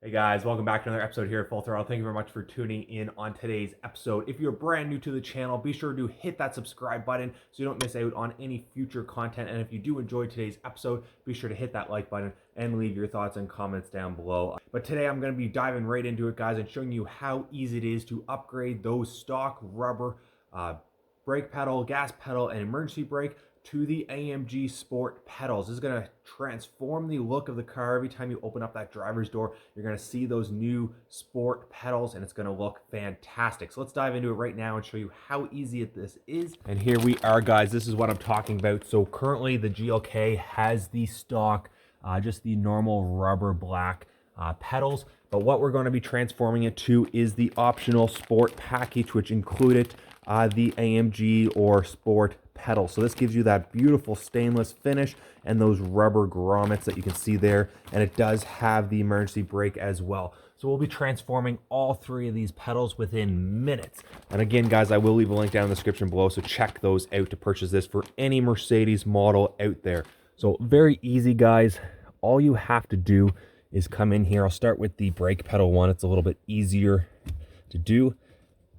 Hey guys, welcome back to another episode here at Full Throttle. Thank you very much for tuning in on today's episode. If you're brand new to the channel, be sure to hit that subscribe button so you don't miss out on any future content. And if you do enjoy today's episode, be sure to hit that like button and leave your thoughts and comments down below. But today I'm going to be diving right into it, guys, and showing you how easy it is to upgrade those stock rubber brake pedal, gas pedal, and emergency brake to the AMG Sport pedals. This is going to transform the look of the car. Every time you open up that driver's door, you're going to see those new Sport pedals, and it's going to look fantastic. So let's dive into it right now and show you how easy this is. And here we are, guys. This is what I'm talking about. So currently the GLK has the stock, just the normal rubber black pedals, but what we're going to be transforming it to is the optional Sport package, which included the AMG or Sport pedal. So this gives you that beautiful stainless finish and those rubber grommets that you can see there, and it does have the emergency brake as well. So we'll be transforming all three of these pedals within minutes. And again, guys, I will leave a link down in the description below, so check those out to purchase this for any Mercedes model out there. So very easy, guys. All you have to do is come in here. I'll start with the brake pedal one. It's a little bit easier to do,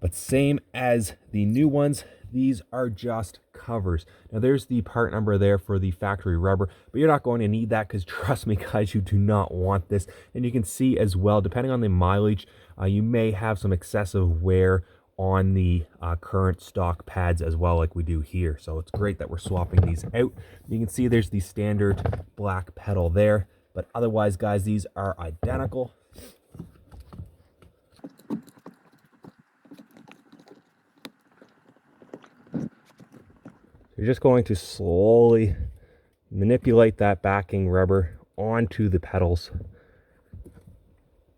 but same as the new ones, these are just covers. Now there's the part number there for the factory rubber, but you're not going to need that because trust me, guys, you do not want this. And you can see as well, depending on the mileage, you may have some excessive wear on the current stock pads as well, like we do here. So it's great that we're swapping these out. You can see there's the standard black pedal there, but otherwise, guys, these are identical. You're just going to slowly manipulate that backing rubber onto the pedals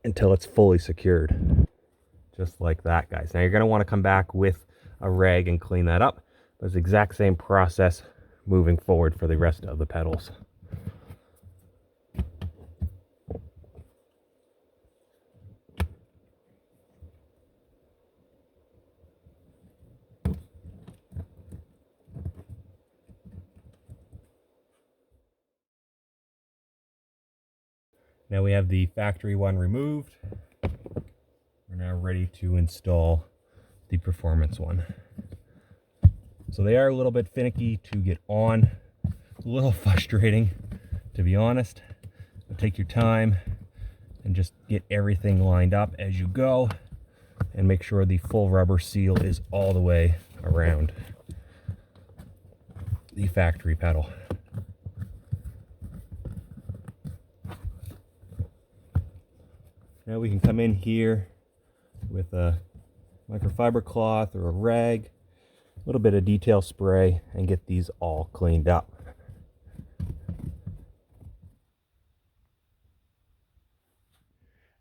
until it's fully secured. Just like that, guys. Now you're going to want to come back with a rag and clean that up. But it's the exact same process moving forward for the rest of the pedals. Now we have the factory one removed. We're now ready to install the performance one. So they are a little bit finicky to get on, a little frustrating, to be honest. But take your time and just get everything lined up as you go, and make sure the full rubber seal is all the way around the factory pedal. Now we can come in here with a microfiber cloth or a rag, a little bit of detail spray, and get these all cleaned up.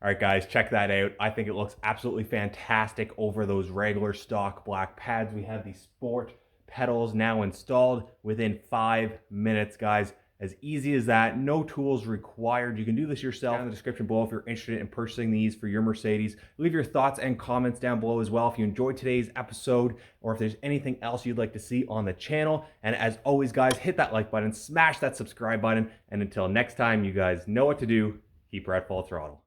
All right, guys, check that out. I think it looks absolutely fantastic over those regular stock black pads. We have the Sport pedals now installed within 5 minutes, guys. As easy as that, no tools required. You can do this yourself. Down in the description below if you're interested in purchasing these for your Mercedes. Leave your thoughts and comments down below as well if you enjoyed today's episode, or if there's anything else you'd like to see on the channel. And as always, guys, hit that like button, smash that subscribe button, and until next time, you guys know what to do. Keep her at full throttle.